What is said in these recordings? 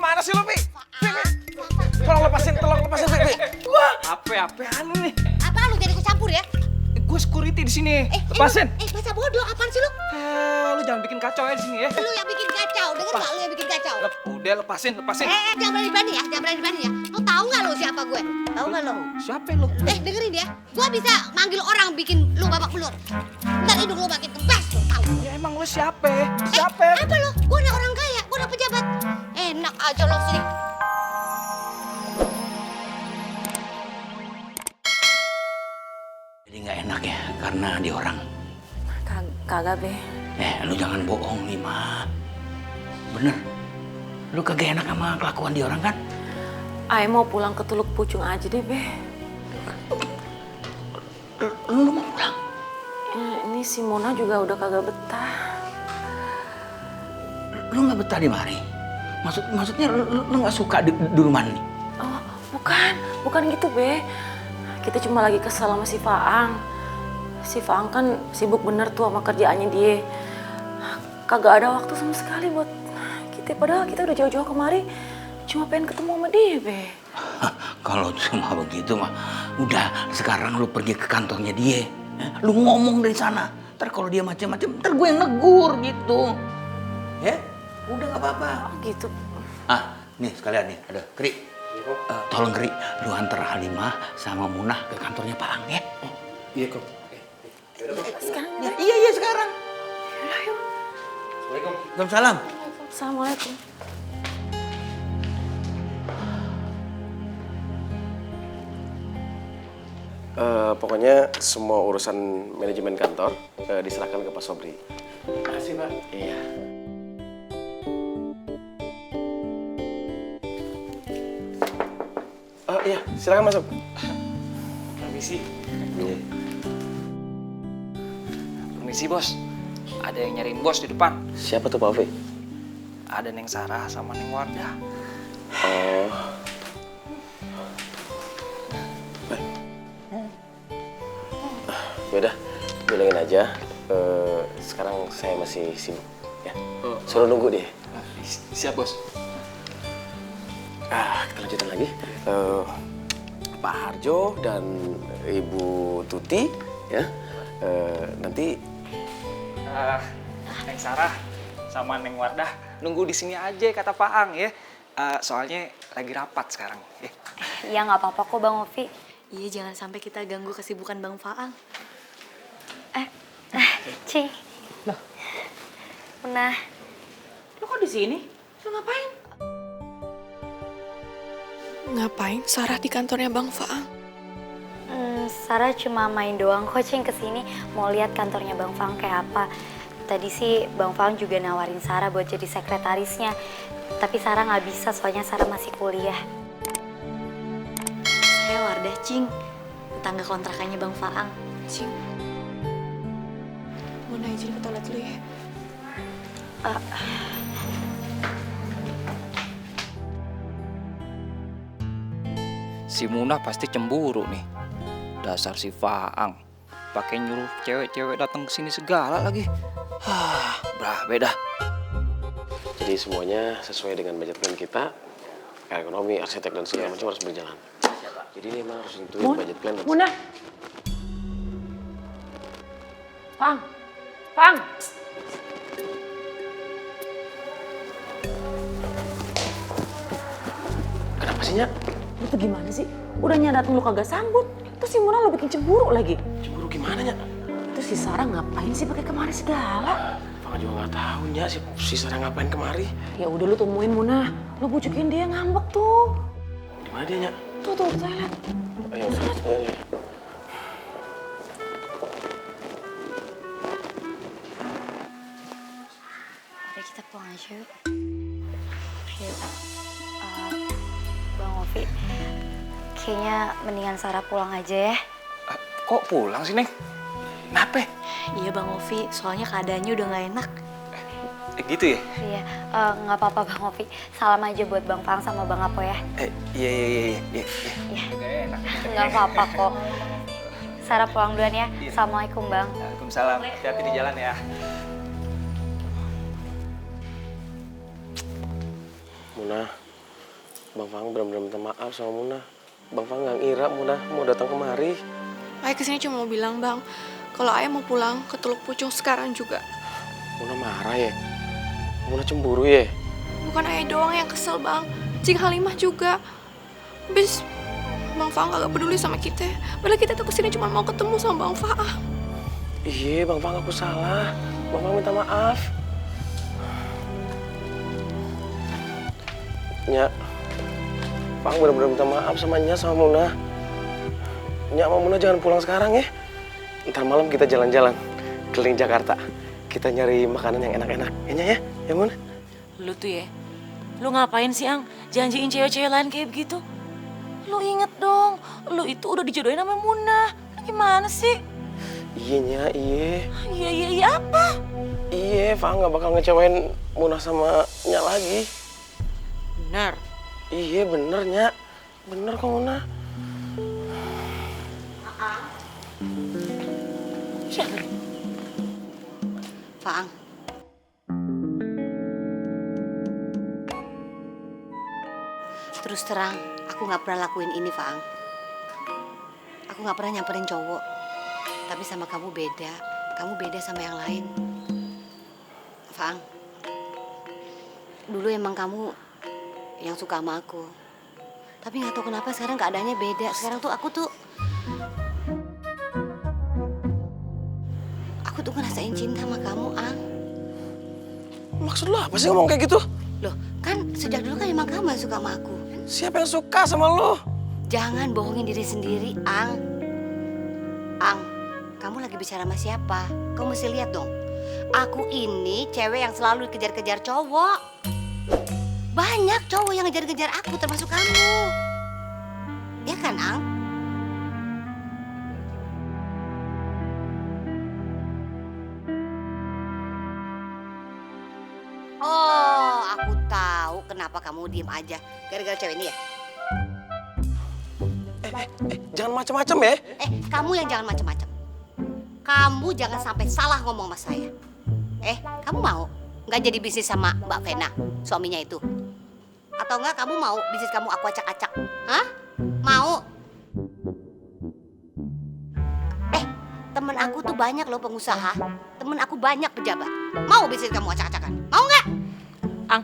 Kemana sih lo, Pi? Tolong lepasin, Pi. Wah, apa-apaan lu nih? Apaan lu jadi ikut campur ya? Gue security di sini. Lepasin. Masa bodoh, apaan sih lu? Lu jangan bikin kacau ya di sini ya. Lu yang bikin kacau, denger gak lu yang bikin kacau? Udah lepasin. Jangan berani-berani ya, Lu tahu gak lu siapa gue? Tahu gak lu? Siapa lu? Dengerin ya, gue bisa manggil orang bikin lu babak belur. Ntar hidung lu makin kempes, lu tahu. Ya emang lu siapa? Apa lu? Gue udah orang kaya, gue udah pejabat. Enak aja lo sini. Jadi nggak enak ya karena dia orang. Kagak, Be. Lu jangan bohong nih, Ma. Bener. Lu kagak enak sama kelakuan dia orang kan? Ayo mau pulang ke Teluk Pucung aja deh, Be. Lu mau pulang? Ini si Mona juga udah kagak betah. Lu nggak betah di mari? Maksudnya lu nggak suka di rumah nih? Oh, bukan gitu, Be. Kita cuma lagi kesal sama si Faang. Si Faang kan sibuk bener tuh sama kerjaannya dia. Kagak ada waktu sama sekali buat kita. Padahal kita udah jauh-jauh kemari cuma pengen ketemu sama dia, Be. Kalau cuma begitu mah, udah sekarang lu pergi ke kantornya dia. Lu ngomong dari sana. Ntar kalau dia macam-macam, ntar gue yang negur gitu. Ya, udah nggak apa-apa. Oh, gitu. Nih sekalian nih, ada Kri. Tolong Kri, lu antar Halimah sama Munah ke kantornya Pak Ang ya. Iya, Kok. Sekarang Ya, iya sekarang. Ayo. Waalaikumsalam. Assalamualaikum. Pokoknya semua urusan manajemen kantor diserahkan ke Pak Sobri. Makasih, Pak. Iya. Iya, silakan masuk. Permisi. Permisi, Bos. Ada yang nyariin Bos di depan. Siapa tuh Pak Ovi? Ada Neng Sarah sama Neng Wardah. Oh. Yaudah, bilangin aja. Sekarang saya masih sibuk. Ya. Suruh nunggu dia. Siap, Bos. Kita lanjutin lagi. Pak Harjo dan Ibu Tuti, ya. Nanti. Neng Sarah sama Neng Wardah nunggu di sini aja kata Pak Ang ya. Soalnya lagi rapat sekarang. Iya nggak apa-apa kok Bang Ovi. Iya jangan sampai kita ganggu kesibukan Bang Faang. Ci. Loh. Nah. Lu kok di sini? Lu ngapain? Ngapain Sarah di kantornya Bang Faang? Sarah cuma main doang kok Cing kesini mau lihat kantornya Bang Faang kayak apa. Tadi sih Bang Faang juga nawarin Sarah buat jadi sekretarisnya. Tapi Sarah nggak bisa soalnya Sarah masih kuliah. Saya Wardah Cing, tetangga kontrakannya Bang Faang. Cing. Mona izin ke toilet dulu ya. Si Munah pasti cemburu nih. Dasar si Faang. Pakai nyuruh cewek-cewek datang ke sini segala lagi. Beda. Jadi semuanya sesuai dengan budget plan kita. Ekonomi, arsitek dan segala macam harus berjalan. Jadi ini emang harus tentuin budget plan. Munah. Faang. Kenapa sih, Nyak? Lu tuh gimana sih? Udah datang lu kagak sambut. Terus si Mona lu bikin cemburu lagi. Cemburu gimana, Nyak? Terus si Sarah ngapain sih pakai kemari segala? Fang juga nggak tahu, Nyak, si Sarah ngapain kemari. Ya udah lu temuin Mona. Lu bujukin dia ngambek tuh. Di mana dia, Nyak? Tuh, saya lihat. Ayo, ayo. Udah kita pulang aja yuk. Yuk. Bang Ovi, kayaknya mendingan Sarah pulang aja ya. Kok pulang sih, Neng? Kenapa? Iya Bang Ovi, soalnya keadaannya udah nggak enak. Gitu ya? Iya, nggak apa-apa Bang Ovi. Salam aja buat Bang Faang sama Bang Apo ya. Iya. Iya. Nggak apa-apa kok. Sarah pulang duluan ya. Assalamualaikum Bang. Waalaikumsalam. Hati-hati di jalan ya. Muna, Bang Fang benar-benar minta maaf sama Muna. Bang Fang nggak ngira Muna mau datang kemari. Ayah kesini cuma mau bilang, Bang, kalau Ayah mau pulang ke Teluk Pucung sekarang juga. Muna marah ya? Muna cemburu ya? Bukan Ayah doang yang kesel, Bang. Cing Halimah juga. Habis Bang Faang gak peduli sama kita. Padahal kita tuh kesini cuma mau ketemu sama Bang Faang. Iya, Bang Fang aku salah. Bang Fang minta maaf. Nyak, Fang benar-benar minta maaf sama Nyak sama Muna. Nyak sama Muna jangan pulang sekarang ya. Ntar malam kita jalan-jalan keliling Jakarta. Kita nyari makanan yang enak-enak. Ya Nyak ya? Ya Muna? Lu tuh ya, lu ngapain sih, Ang? Janjiin cewek-cewek lain kayak begitu? Lu inget dong, lu itu udah dijodohin sama Muna. Lu gimana sih? Iya Nyak, iya. Iya apa? Iya, Fang gak bakal ngecewain Muna sama Nyak lagi. Bener. Iya bener Nyak. Bener kok Muna. Siapa? Faang. Terus terang, aku nggak pernah lakuin ini, Faang. Aku nggak pernah nyamperin cowok. Tapi sama kamu beda. Kamu beda sama yang lain. Faang, dulu emang kamu yang suka sama aku. Tapi nggak tahu kenapa sekarang keadaannya beda. Sekarang tuh aku tuh ngerasain cinta sama kamu, Ang. Maksud lo apa sih ngomong kayak gitu? Loh, kan sejak dulu kan emang kamu yang suka sama aku. Siapa yang suka sama lo? Jangan bohongin diri sendiri, Ang. Ang, kamu lagi bicara sama siapa? Kamu mesti lihat dong. Aku ini cewek yang selalu dikejar-kejar cowok. Banyak cowok yang ngejar-ngejar aku, termasuk kamu. Ya kan, Ang? Oh, aku tahu kenapa kamu diem aja. Gara-gara cewek ini ya? Jangan macam-macam ya. Kamu yang jangan macam-macam. Kamu jangan sampai salah ngomong sama saya. Kamu mau nggak jadi bisnis sama Mbak Vena, suaminya itu? Atau enggak kamu mau bisnis kamu aku acak-acak? Hah? Mau? Temen aku tuh banyak loh pengusaha. Temen aku banyak pejabat. Mau bisnis kamu acak-acakan? Mau nggak? Ang,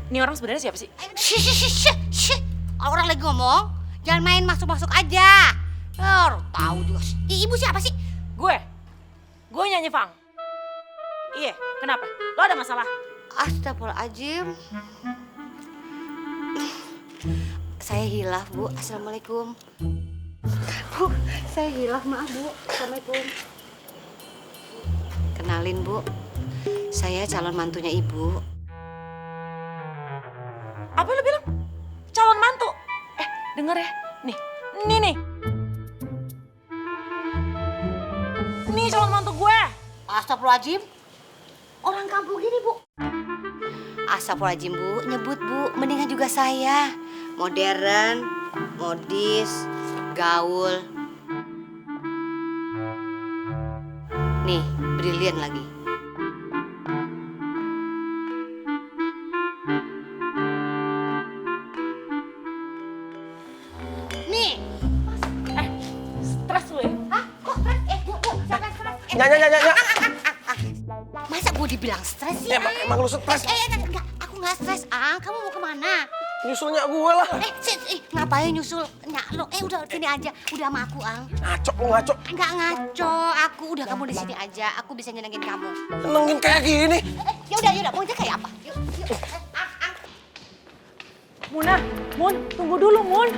ini orang sebenarnya siapa sih? Shh. Orang lagi ngomong, jangan main masuk-masuk aja. Tahu juga. Ibu siapa sih? Gue nyanyi Fang. Iya, kenapa? Lo ada masalah? Astagfirullahaladzim. Saya hilaf, Bu. Assalamualaikum. Bu, saya hilaf, maaf, Bu. Assalamualaikum. Kenalin, Bu. Saya calon mantunya Ibu. Apa lo bilang? Calon mantu? Denger ya. Nih. Nih calon mantu gue. Astagfirullahaladzim. Orang kampung gini, Bu. Astagfirullahaladzim, Bu. Nyebut, Bu. Mendingan juga saya. Modern, modis, gaul. Nih, brilian lagi. Nih. Stres lu ya? Hah? Kok stres? Bu, siapa yang stres? Nyak. Masa gue dibilang stres sih? Emang lu stres? Enggak, aku nggak stres, Ang. Kamu mau kemana? Nyusul Nyak gue lah. Ngapain nyusul Nyak lo? Udah sini aja. Udah sama aku, Ang. Ngaco. Enggak ngaco, aku udah kamu di sini aja. Aku bisa nyenengin kamu. Nengin kayak gini. Yaudah, maunya kayak apa? Yuk. Mun, tunggu dulu, Mun.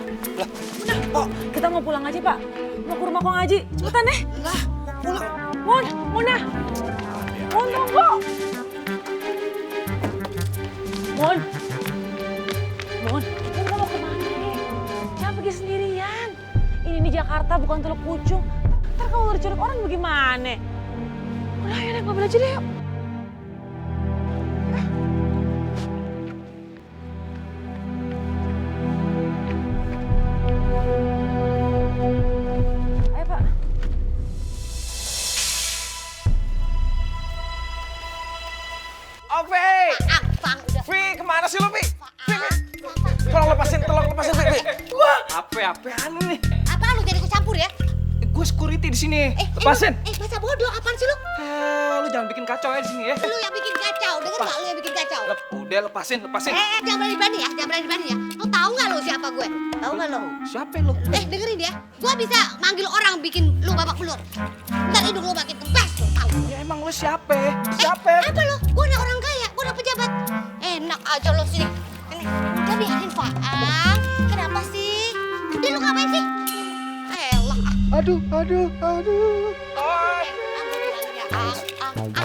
Mun, kita mau pulang aja, Pak. Mau ke rumah Kong Haji. Cepetan deh. Lah, pulang. Mun, tunggu. Mun, kamu mau kemana nih? Jangan pergi sendirian. Ini di Jakarta, bukan Teluk Pucung. Ntar kalau diculik orang bagaimana? Udah, ayo naik mobil aja deh, yuk. Ayo, Pak. Oke. Ang, Bang, udah. Vi, kemana sih lu, Vi? tolong lepasin, Be. Wah, Apa-apaan nih? Apa lu jadi ikut campur ya? Gue security di sini. Lepasin. Masa bodoh, apaan sih lu? Lu jangan bikin kacau ya di sini ya. Lu yang bikin kacau, denger nggak lu yang bikin kacau? Udah lepasin. Jangan berani-berani ya, Lu tahu nggak lu siapa gue? Tahu nggak lu? Siapa lu? Dengerin ya, gue bisa manggil orang bikin lu babak belur. Ntar hidung lu makin kempes, lu tahu? Ya emang lu siapa? Apa lu? Gue udah orang kaya, gue udah pejabat. Enak aja lu sini. Ini, udah biarin Faang. Kenapa sih? Udah lu ngapain sih? Elah, aduh.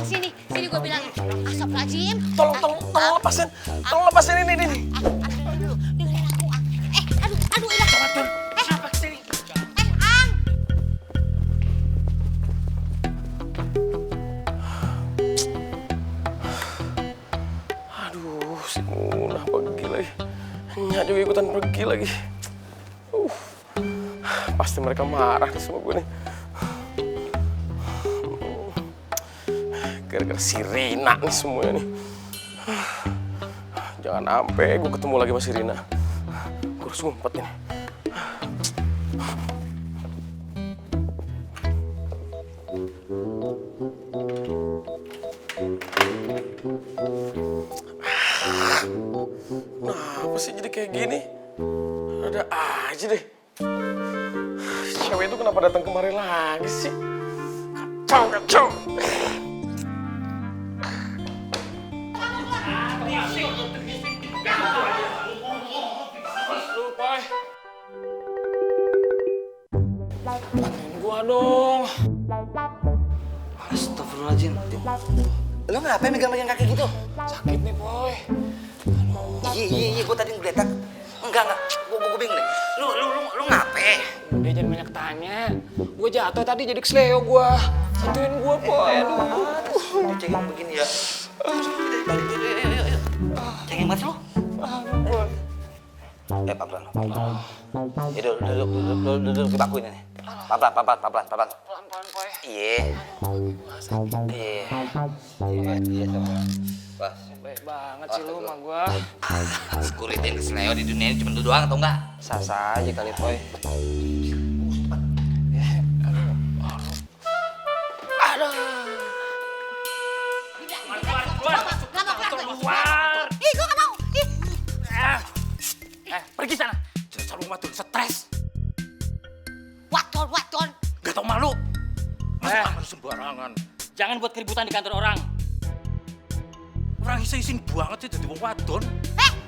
sini gue bilangin. Astagfirullahaladzim. Tolong lepasin ini. Aduh, dengerin aku, Ang. Aduh, Ida. Siapa kesini? Ang. Aduh, si Munah pergi lagi. Nya juga ikutan pergi lagi. Pasti mereka marah nih sama gue nih. Gara-gara si Rina nih semuanya nih. Jangan sampai gue ketemu lagi sama si Rina. Gue harus ngumpet nih. Kenapa sih jadi kayak gini? Ada aja deh. Cewek itu kenapa datang kemari lagi sih? Kacau. Lu, Pai. Bantuin gua dong. Astagfirullahaladzim. Lu ngapain megang-megang kaki gitu? Sakit nih, Boy. Iya, gue tadi ngeletak. Enggak. Gue bingung deh. Lu ngapain? Udah jangan banyak tanya. Gue jatuh tadi jadi kesleo gue. Bantuin gue, Boy. Aduh. Cengeng begini ya. Ayo. Cengeng banget lu. Pelan. Ya duduk di baku ini. Pelan. Pelan-pelan, Boy. Iya. Pas. Baik banget sih lu sama gue. Security yang kesleo di dunia ini cuma lu doang atau enggak? Sasa aja kali, Boy. Keluar. Ih, gue gak mau. Pergi sana. Jangan selalu matur stres. Waton. Gak tau malu. Malu sembarangan. Jangan buat keributan di kantor orang. Orang isin banget sih jadi wong wadon.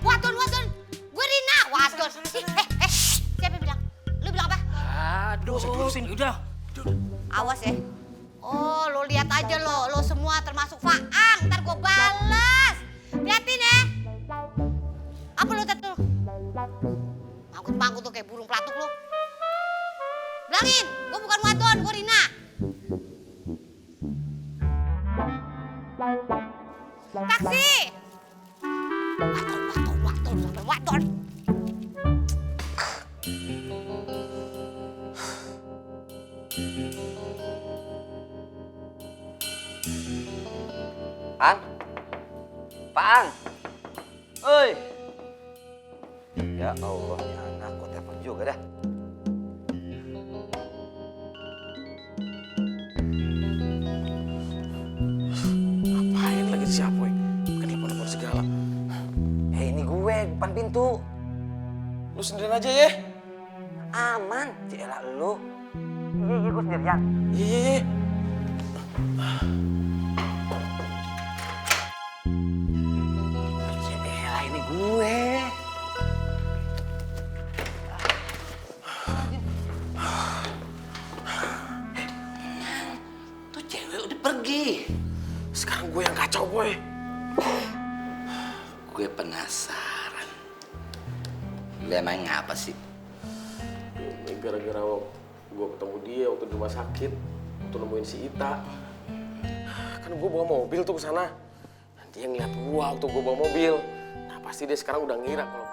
Waton. Gue Rina, waton. Siapa bilang? Lu bilang apa? Aduh, sedusin. Udah. Awas ya. Oh, lo lihat aja lo semua termasuk Faang. Ntar gue balas. Liatin ya. Apa lo tadi tuh? Mangkut tuh kayak burung pelatuk lo. Bilangin, gue bukan waton, gue Rina. Taksi. Waton. Paan. Oi. Ya Allah, ya anak kok telepon juga dah. Ngapain lagi siapa, Boy? Bukan telepon segala. Ini gue depan pintu. Lu sendirian aja ya. Aman, cielah lu. Iya, gue sendirian. Iya. Cielah ini gue. Tuh cewek udah pergi. Sekarang gue yang kacau, Boy. Gue penasaran. Lu emang ngapa sih? Ini gara-gara gue ketemu dia waktu di rumah sakit, waktu nemuin si Ita. Kan gue bawa mobil tuh ke sana. Dia ngeliat gue waktu gue bawa mobil. Nah pasti dia sekarang udah ngira kalau